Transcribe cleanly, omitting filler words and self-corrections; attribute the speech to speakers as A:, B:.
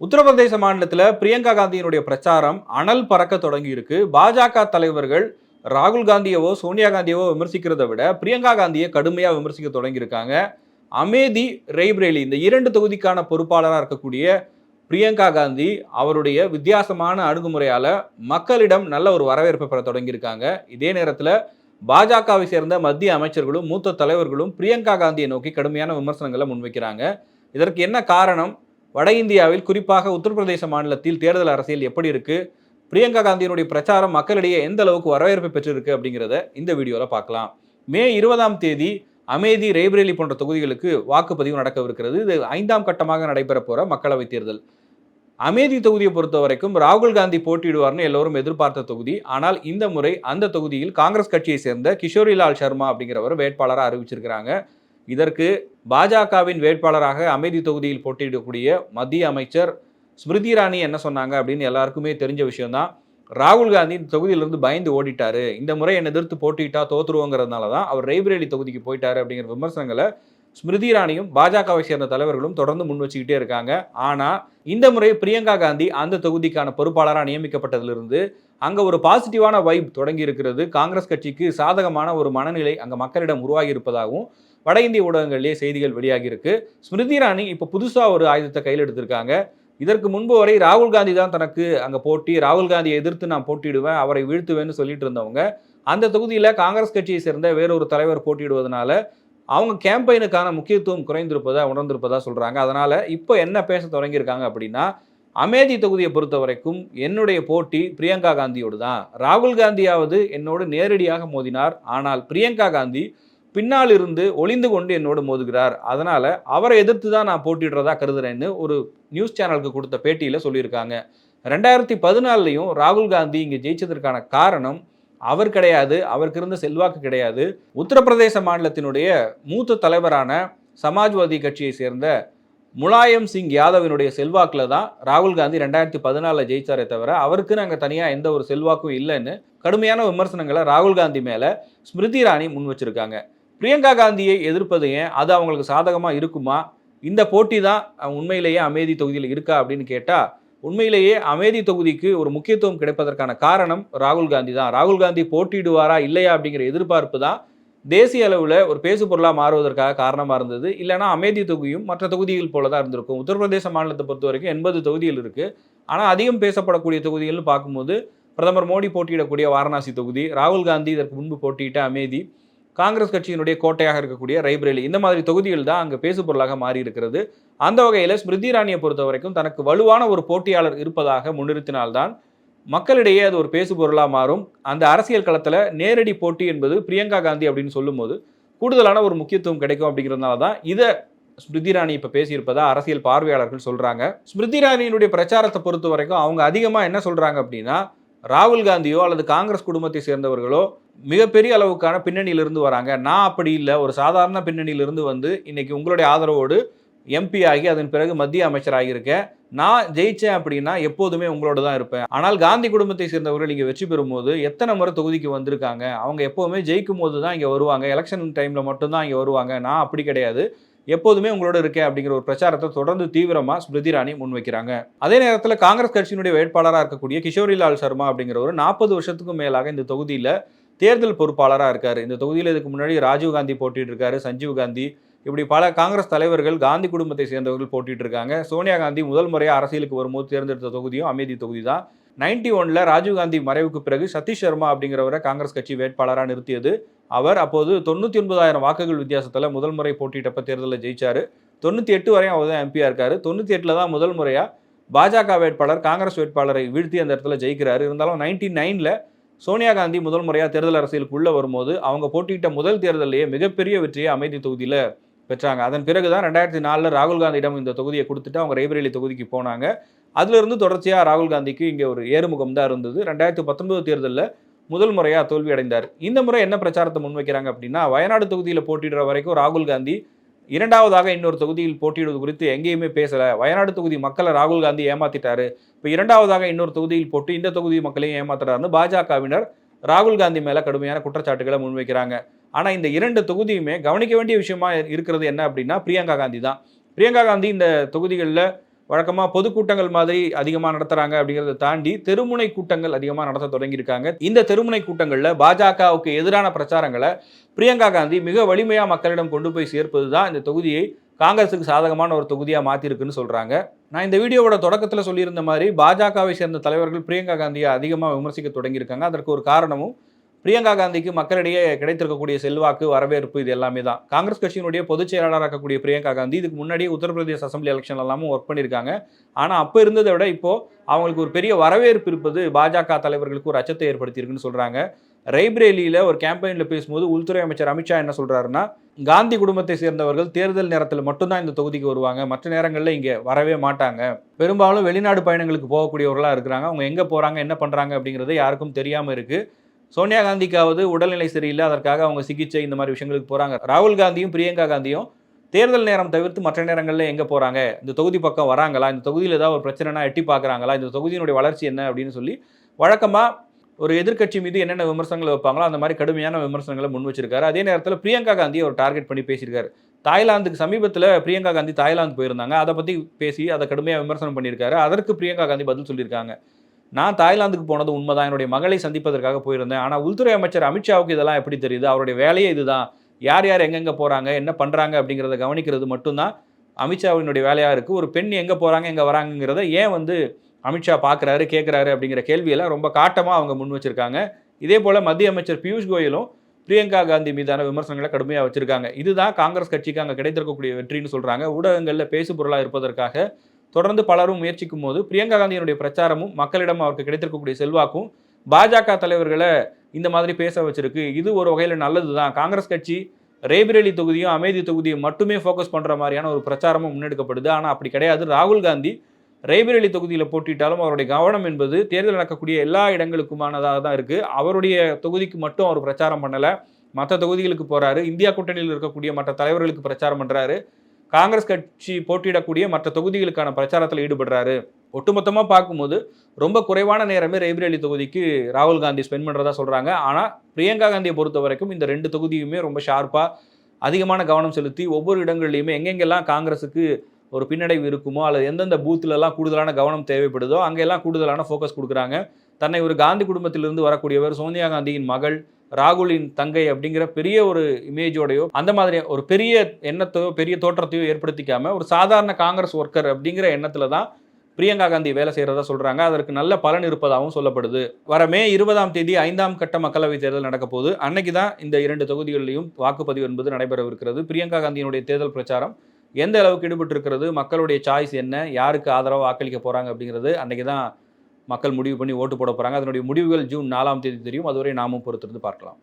A: உத்தரப்பிரதேச மாநிலத்தில் பிரியங்கா காந்தியினுடைய பிரச்சாரம் அனல் பறக்க தொடங்கி இருக்கு. பாஜக தலைவர்கள் ராகுல் காந்தியவோ சோனியா காந்தியவோ விமர்சிக்கிறத விட பிரியங்கா காந்தியை கடுமையா விமர்சிக்க தொடங்கி இருக்காங்க. அமேதி, ரெய்பரேலி இந்த 2 தொகுதிக்கான பொறுப்பாளராக இருக்கக்கூடிய பிரியங்கா காந்தி அவருடைய வித்தியாசமான அணுகுமுறையால மக்களிடம் நல்ல ஒரு வரவேற்பை பெற தொடங்கியிருக்காங்க. இதே நேரத்தில் பாஜகவை சேர்ந்த மத்திய அமைச்சர்களும் மூத்த தலைவர்களும் பிரியங்கா காந்தியை நோக்கி கடுமையான விமர்சனங்களை முன்வைக்கிறாங்க. இதற்கு என்ன காரணம்? வட இந்தியாவில் குறிப்பாக உத்தரப்பிரதேச மாநிலத்தில் தேர்தல் அரசியல் எப்படி இருக்கு, பிரியங்கா காந்தியினுடைய பிரச்சாரம் மக்களிடையே எந்த அளவுக்கு வரவேற்பு பெற்றிருக்கு அப்படிங்கிறத இந்த வீடியோவில் பார்க்கலாம். மே 20ஆம் தேதி அமேதி, ரெய்பரேலி போன்ற தொகுதிகளுக்கு வாக்குப்பதிவு நடக்கவிருக்கிறது. இது 5ஆம் கட்டமாக நடைபெற போற மக்களவைத் தேர்தல். அமேதி தொகுதியை பொறுத்த வரைக்கும் ராகுல் காந்தி போட்டியிடுவார்னு எல்லோரும் எதிர்பார்த்த தொகுதி. ஆனால் இந்த முறை அந்த தொகுதியில் காங்கிரஸ் கட்சியை சேர்ந்த கிஷோரிலால் சர்மா அப்படிங்கிறவர் வேட்பாளராக அறிவிச்சிருக்கிறாங்க. இதற்கு பாஜகவின் வேட்பாளராக அமேதி தொகுதியில் போட்டியிடக்கூடிய மத்திய அமைச்சர் ஸ்மிருதி இரானி என்ன சொன்னாங்க அப்படின்னு எல்லாருக்குமே தெரிஞ்ச விஷயம்தான். ராகுல் காந்தி இந்த தொகுதியிலிருந்து பயந்து ஓடிட்டாரு, இந்த முறை என்னை எதிர்த்து போட்டிட்டா தோத்துருவோங்கிறதுனால தான் அவர் ரெய்பரேலி தொகுதிக்கு போயிட்டாரு அப்படிங்கிற விமர்சனங்களை ஸ்மிருதி இரானியும் பாஜகவை சேர்ந்த தலைவர்களும் தொடர்ந்து முன் வச்சுக்கிட்டே இருக்காங்க. ஆனால் இந்த முறை பிரியங்கா காந்தி அந்த தொகுதிக்கான பொறுப்பாளராக நியமிக்கப்பட்டதிலிருந்து அங்கே ஒரு பாசிட்டிவான வைப் தொடங்கி இருக்கிறது. காங்கிரஸ் கட்சிக்கு சாதகமான ஒரு மனநிலை அங்கே மக்களிடம் உருவாகி இருப்பதாகவும் வட இந்திய ஊடகங்களிலேயே செய்திகள் வெளியாகி இருக்கு. ஸ்மிருதி இரானி இப்போ புதுசாக ஒரு ஆயுதத்தை கையில் எடுத்திருக்காங்க. இதற்கு முன்பு வரை ராகுல் காந்தி தான் தனக்கு அங்கே போட்டி, ராகுல் காந்தியை எதிர்த்து நான் போட்டியிடுவேன், அவரை வீழ்த்துவேன்னு சொல்லிட்டு இருந்தவங்க அந்த தொகுதியில் காங்கிரஸ் கட்சியை சேர்ந்த வேறொரு தலைவர் போட்டியிடுவதனால அவங்க கேம்பெயினுக்கான முக்கியத்துவம் உணர்ந்திருப்பதா சொல்றாங்க. அதனால இப்போ என்ன பேச தொடங்கியிருக்காங்க அப்படின்னா, அமேதி தொகுதியை பொறுத்த வரைக்கும் என்னுடைய போட்டி பிரியங்கா காந்தியோடு தான். ராகுல் காந்தியாவது என்னோடு நேரடியாக மோதினார், ஆனால் பிரியங்கா காந்தி பின்னால் இருந்து ஒளிந்து கொண்டு என்னோடு மோதுகிறார், அதனால அவரை எதிர்த்து தான் நான் போட்டிடுறதா கருதுறேன்னு ஒரு நியூஸ் சேனலுக்கு கொடுத்த பேட்டியில சொல்லியிருக்காங்க. 2014லையும் ராகுல் காந்தி இங்கே ஜெயிச்சதற்கான காரணம் அவர் கிடையாது, அவருக்கு இருந்த செல்வாக்கு கிடையாது. உத்தரப்பிரதேச மாநிலத்தினுடைய மூத்த தலைவரான சமாஜ்வாதி கட்சியை சேர்ந்த முலாயம் சிங் யாதவினுடைய செல்வாக்கில் தான் ராகுல் காந்தி 2014 ஜெயிச்சாரே தவிர அவருக்கு நாங்கள் தனியாக எந்த ஒரு செல்வாக்கும் இல்லைன்னு கடுமையான விமர்சனங்களை ராகுல் காந்தி மேலே ஸ்மிருதி இரானி முன் வச்சிருக்காங்க. பிரியங்கா காந்தியை எதிர்ப்பது ஏன், அது அவங்களுக்கு சாதகமாக இருக்குமா, இந்த போட்டி தான் உண்மையிலேயே அமேதி தொகுதியில் இருக்கா அப்படின்னு கேட்டால், உண்மையிலேயே அமேதி தொகுதிக்கு ஒரு முக்கியத்துவம் கிடைப்பதற்கான காரணம் ராகுல் காந்தி தான். ராகுல் காந்தி போட்டியிடுவாரா இல்லையா அப்படிங்கிற எதிர்பார்ப்பு தான் தேசிய அளவில் ஒரு பேசு பொருளாக மாறுவதற்காக காரணமாக இருந்தது. இல்லைனா அமேதி தொகுதியும் மற்ற தொகுதிகள் போல தான் இருந்திருக்கும். உத்தரப்பிரதேச மாநிலத்தை பொறுத்த வரைக்கும் 80 தொகுதிகள் இருக்குது. ஆனால் அதிகம் பேசப்படக்கூடிய தொகுதிகள்னு பார்க்கும்போது பிரதமர் மோடி போட்டியிடக்கூடிய வாரணாசி தொகுதி, ராகுல் காந்தி இதற்கு முன்பு போட்டியிட்ட அமேதி, காங்கிரஸ் கட்சியினுடைய கோட்டையாக இருக்கக்கூடிய ரெய்பரேலி, இந்த மாதிரி தொகுதிகள் தான் அங்கே பேசு பொருளாக மாறி இருக்கிறது. அந்த வகையில் ஸ்மிருதி இரானியை பொறுத்த வரைக்கும் தனக்கு வலுவான ஒரு போட்டியாளர் இருப்பதாக முன்னிறுத்தினால்தான் மக்களிடையே அது ஒரு பேசு பொருளாக மாறும். அந்த அரசியல் களத்தில் நேரடி போட்டி என்பது பிரியங்கா காந்தி அப்படின்னு சொல்லும்போது கூடுதலான ஒரு முக்கியத்துவம் கிடைக்கும். அப்படிங்கிறதுனால தான் இதை ஸ்மிருதி இரானி இப்போ பேசியிருப்பதா அரசியல் பார்வையாளர்கள் சொல்கிறாங்க. ஸ்மிருதி இரானியினுடைய பிரச்சாரத்தை பொறுத்த வரைக்கும் அவங்க அதிகமாக என்ன சொல்கிறாங்க அப்படின்னா, ராகுல் காந்தியோ அல்லது காங்கிரஸ் குடும்பத்தை சேர்ந்தவர்களோ மிகப்பெரிய அளவுக்கான பின்னணியிலிருந்து வராங்க, நான் அப்படி இல்லை, ஒரு சாதாரண பின்னணியிலிருந்து வந்து இன்னைக்கு உங்களுடைய ஆதரவோடு எம்பி ஆகி அதன் பிறகு மத்திய அமைச்சராக இருக்கேன், நான் ஜெயிச்சேன் அப்படின்னா எப்போதுமே உங்களோட தான் இருப்பேன். ஆனால் காந்தி குடும்பத்தை சேர்ந்தவர்கள் இங்கே வெற்றி பெறும்போது எத்தனை முறை தொகுதிக்கு வந்திருக்காங்க, அவங்க எப்போவுமே ஜெயிக்கும் போது தான் இங்கே வருவாங்க, எலெக்ஷன் டைமில் மட்டும்தான் இங்கே வருவாங்க, நான் அப்படி கிடையாது, எப்போதுமே உங்களோட இருக்கேன் அப்படிங்கிற ஒரு பிரச்சாரத்தை தொடர்ந்து தீவிரமாக ஸ்மிருதி இரானி முன்வைக்கிறாங்க. அதே நேரத்தில் காங்கிரஸ் கட்சியினுடைய வேட்பாளராக இருக்கக்கூடிய கிஷோரிலால் சர்மா அப்படிங்கிற ஒரு 40 வருஷத்துக்கும் மேலாக இந்த தொகுதியில் தேர்தல் பொறுப்பாளராக இருக்காரு. இந்த தொகுதியில் இதுக்கு முன்னாடி ராஜீவ் காந்தி போட்டிட்டு இருக்காரு, சஞ்சீவ் காந்தி, இப்படி பல காங்கிரஸ் தலைவர்கள் காந்தி குடும்பத்தை சேர்ந்தவர்கள் போட்டிட்டு இருக்காங்க. சோனியா காந்தி முதல் முறையாக அரசியலுக்கு வரும்போது தேர்ந்தெடுத்த தொகுதியும் அமேதி தொகுதி தான். 91ல் ராஜீவ் காந்தி மறைவுக்கு பிறகு சதீஷ் சர்மா அப்படிங்கிறவரை காங்கிரஸ் கட்சி வேட்பாளராக நிறுத்தியது. அவர் அப்போது 99,000 வாக்குகள் வித்தியாசத்தில் முதல் முறை போட்டியிட்டப்ப தேர்தலில் ஜெயிச்சாரு. 98 வரையும் அவர் தான் எம்பியாக இருக்காரு. 98ல் தான் முதல் முறையாக பாஜக வேட்பாளர் காங்கிரஸ் வேட்பாளரை வீழ்த்தி அந்த இடத்துல ஜெயிக்கிறாரு. இருந்தாலும் 99ல் சோனியா காந்தி முதல் முறையாக தேர்தல் அரசியலுக்குள்ளே வரும்போது அவங்க போட்டியிட்ட முதல் தேர்தலையே மிகப்பெரிய வெற்றியை அமேதி தொகுதியில் பெற்றாங்க. அதன் பிறகு தான் 2004ல் ராகுல் காந்தியிடம் இந்த தொகுதியை கொடுத்துட்டு அவங்க ரெய்பரேலி தொகுதிக்கு போனாங்க. அதிலிருந்து தொடர்ச்சியாக ராகுல் காந்திக்கு இங்கே ஒரு ஏறுமுகம் தான் இருந்தது. 2019 தேர்தலில் முதல் முறையாக தோல்வி அடைந்தார். இந்த முறை என்ன பிரச்சாரத்தை முன்வைக்கிறாங்க அப்படின்னா, வயநாடு தொகுதியில் போட்டியிடுற வரைக்கும் ராகுல் காந்தி இரண்டாவதாக இன்னொரு தொகுதியில் போட்டியிடுவது குறித்து எங்கேயுமே பேசலை, வயநாடு தொகுதி மக்களை ராகுல் காந்தி ஏமாத்திட்டாரு, இப்போ இரண்டாவதாக இன்னொரு தொகுதியில் போட்டு இந்த தொகுதி மக்களையும் ஏமாத்துறாருன்னு பாஜகவினர் ராகுல் காந்தி மேலே கடுமையான குற்றச்சாட்டுகளை முன்வைக்கிறாங்க. ஆனால் இந்த 2 தொகுதியுமே கவனிக்க வேண்டிய விஷயமா இருக்கிறது என்ன அப்படின்னா, பிரியங்கா காந்தி தான். பிரியங்கா காந்தி இந்த தொகுதிகளில் வழக்கமாக பொதுக்கூட்டங்கள் மாதிரி அதிகமாக நடத்துகிறாங்க அப்படிங்கிறத தாண்டி தெருமுனை கூட்டங்கள் அதிகமாக நடத்த தொடங்கியிருக்காங்க. இந்த தெருமுனை கூட்டங்களில் பாஜகவுக்கு எதிரான பிரச்சாரங்களை பிரியங்கா காந்தி மிக வலிமையாக மக்களிடம் கொண்டு போய் சேர்ப்பது தான் இந்த தொகுதியை காங்கிரஸுக்கு சாதகமான ஒரு தொகுதியாக மாற்றிருக்குன்னு சொல்கிறாங்க. நான் இந்த வீடியோவோட தொடக்கத்தில் சொல்லியிருந்த மாதிரி பாஜகவை சேர்ந்த தலைவர்கள் பிரியங்கா காந்தியை அதிகமாக விமர்சிக்க தொடங்கியிருக்காங்க. அதற்கு ஒரு காரணமும் பிரியங்கா காந்திக்கு மக்களிடையே கிடைத்திருக்கக்கூடிய செல்வாக்கு, வரவேற்பு, இது எல்லாமே தான். காங்கிரஸ் கட்சியினுடைய பொதுச் செயலாளராக இருக்கக்கூடிய பிரியங்கா காந்தி இதுக்கு முன்னாடி உத்தரப்பிரதேச அசம்பிளி எலெக்ஷன் எல்லாமும் ஒர்க் பண்ணியிருக்காங்க. ஆனால் அப்போ இருந்ததை விட இப்போ அவங்களுக்கு ஒரு பெரிய வரவேற்பு இருப்பது பாஜக தலைவர்களுக்கு ஒரு அச்சத்தை ஏற்படுத்தியிருக்குன்னு சொல்கிறாங்க. ரேபரேலியில் ஒரு கேம்பெயினில் பேசும்போது உள்துறை அமைச்சர் அமித்ஷா என்ன சொல்கிறாருன்னா, காந்தி குடும்பத்தை சேர்ந்தவர்கள் தேர்தல் நேரத்தில் மட்டும்தான் இந்த தொகுதிக்கு வருவாங்க, மற்ற நேரங்களில் இங்கே வரவே மாட்டாங்க. பெரும்பாலும் வெளிநாடு பயணங்களுக்கு போகக்கூடியவர்களாக இருக்கிறாங்க. அவங்க எங்கே போகிறாங்க, என்ன பண்ணுறாங்க அப்படிங்கிறது யாருக்கும் தெரியாமல் இருக்குது. சோனியா காந்திக்காவது உடல்நிலை சரியில்லை, அதற்காக அவங்க சிகிச்சை இந்த மாதிரி விஷயங்களுக்கு போகிறாங்க. ராகுல் காந்தியும் பிரியங்கா காந்தியும் தேர்தல் நேரம் தவிர்த்து மற்ற நேரங்களில் எங்கே போகிறாங்க, இந்த தொகுதி பக்கம் வராங்களா, இந்த தொகுதியில் ஏதாவது ஒரு பிரச்சனைனா எட்டி பார்க்குறாங்களா, இந்த தொகுதியினுடைய வளர்ச்சி என்ன அப்படின்னு சொல்லி வழக்கமாக ஒரு எதிர்க்கட்சி மீது என்னென்ன விமர்சனங்கள் வைப்பாங்களோ அந்த மாதிரி கடுமையான விமர்சனங்களை முன் வச்சிருக்காரு. அதே நேரத்தில் பிரியங்கா காந்தியை ஒரு டார்கெட் பண்ணி பேசியிருக்காரு. தாய்லாந்துக்கு சமீபத்தில் பிரியங்கா காந்தி தாய்லாந்து போயிருந்தாங்க, அதை பற்றி பேசி அதை கடுமையாக விமர்சனம் பண்ணியிருக்காரு. அதற்கு பிரியங்கா காந்தி பதில் சொல்லியிருக்காங்க. நான் தாய்லாந்துக்கு போனது உண்மைதான், என்னுடைய மகளை சந்திப்பதற்காக போயிருந்தேன். ஆனால் உள்துறை அமைச்சர் அமித்ஷாவுக்கு இதெல்லாம் எப்படி தெரியுது, அவருடைய வேலையே இதுதான், யார் யார் எங்கெங்கே போகிறாங்க, என்ன பண்ணுறாங்க அப்படிங்கிறத கவனிக்கிறது மட்டும்தான் அமித்ஷாவினுடைய வேலையாக இருக்குது. ஒரு பெண் எங்கே போகிறாங்க எங்கே வராங்கிறத ஏன் அமித்ஷா பார்க்குறாரு கேட்குறாரு அப்படிங்கிற கேள்வியெல்லாம் ரொம்ப காட்டமாக அவங்க முன் வச்சிருக்காங்க. இதே போல் மத்திய அமைச்சர் பியூஷ் கோயலும் பிரியங்கா காந்தி மீதான விமர்சனங்களை கடுமையாக வச்சிருக்காங்க. இதுதான் காங்கிரஸ் கட்சிக்கு அங்கே கிடைத்திருக்கக்கூடிய வெற்றின்னு சொல்கிறாங்க. ஊடகங்களில் பேசு பொருளாக இருப்பதற்காக தொடர்ந்து பலரும் முயற்சிக்கும் போது பிரியங்கா காந்தியினுடைய பிரச்சாரமும் மக்களிடம் அவருக்கு கிடைத்திருக்கக்கூடிய செல்வாக்கும் பாஜக தலைவர்களை இந்த மாதிரி பேச வச்சிருக்கு. இது ஒரு வகையில் நல்லது தான். காங்கிரஸ் கட்சி ரேபரேலி தொகுதியும் அமேதி தொகுதியும் மட்டுமே ஃபோக்கஸ் பண்ணுற மாதிரியான ஒரு பிரச்சாரமும் முன்னெடுக்கப்படுது. ஆனால் அப்படி கிடையாது. ராகுல் காந்தி ரேபரேலி தொகுதியில் போட்டிட்டாலும் அவருடைய கவனம் என்பது தேர்தல் நடக்கக்கூடிய எல்லா இடங்களுக்குமானதாக தான் இருக்குது. அவருடைய தொகுதிக்கு மட்டும் அவர் பிரச்சாரம் பண்ணலை, மற்ற தொகுதிகளுக்கு போகிறாரு. இந்தியா கூட்டணியில் இருக்கக்கூடிய மற்ற தலைவர்களுக்கு பிரச்சாரம் பண்ணுறாரு. காங்கிரஸ் கட்சி போட்டியிடக்கூடிய மற்ற தொகுதிகளுக்கான பிரச்சாரத்தில் ஈடுபடுறாரு. ஒட்டுமொத்தமாக பார்க்கும்போது ரொம்ப குறைவான நேரமே ரேபரேலி தொகுதிக்கு ராகுல் காந்தி ஸ்பெண்ட் பண்ணுறதா சொல்கிறாங்க. ஆனால் பிரியங்கா காந்தியை பொறுத்த வரைக்கும் இந்த ரெண்டு தொகுதியுமே ரொம்ப ஷார்ப்பாக அதிகமான கவனம் செலுத்தி ஒவ்வொரு இடங்கள்லையுமே எங்கெங்கெல்லாம் காங்கிரஸுக்கு ஒரு பின்னடைவு இருக்குமோ அல்லது எந்தெந்த பூத்துலலாம் கூடுதலான கவனம் தேவைப்படுதோ அங்கெல்லாம் கூடுதலான ஃபோக்கஸ் கொடுக்குறாங்க. தன்னை ஒரு காந்தி குடும்பத்திலிருந்து வரக்கூடியவர், சோனியா காந்தியின் மகள், ராகுலின் தங்கை அப்படிங்கிற பெரிய ஒரு இமேஜோடையோ அந்த மாதிரி ஒரு பெரிய எண்ணத்தையோ பெரிய தோற்றத்தையோ ஏற்படுத்திக்காம ஒரு சாதாரண காங்கிரஸ் ஒர்க்கர் அப்படிங்கிற எண்ணத்துல தான் பிரியங்கா காந்தி வேலை செய்யறதா சொல்றாங்க. அதற்கு நல்ல பலன் இருப்பதாகவும் சொல்லப்படுது. வர மே 20ஆம் தேதி 5ஆம் கட்ட மக்களவை தேர்தல் நடக்க போது. அன்னைக்கு தான் இந்த 2 தொகுதிகளிலும் வாக்குப்பதிவு என்பது நடைபெறவிருக்கிறது. பிரியங்கா காந்தியினுடைய தேர்தல் பிரச்சாரம் எந்த அளவுக்கு ஈடுபட்டு இருக்கிறது, மக்களுடைய சாய்ஸ் என்ன, யாருக்கு ஆதரவாக வாக்களிக்க போறாங்க அப்படிங்கிறது அன்னைக்கு தான் மக்கள் முடிவு பண்ணி ஓட்டு போட போறாங்க. அதனுடைய முடிவுகள் ஜூன் 4ஆம் தேதி தெரியும். அதுவரை நாமும் பொறுத்திருந்து பார்க்கலாம்.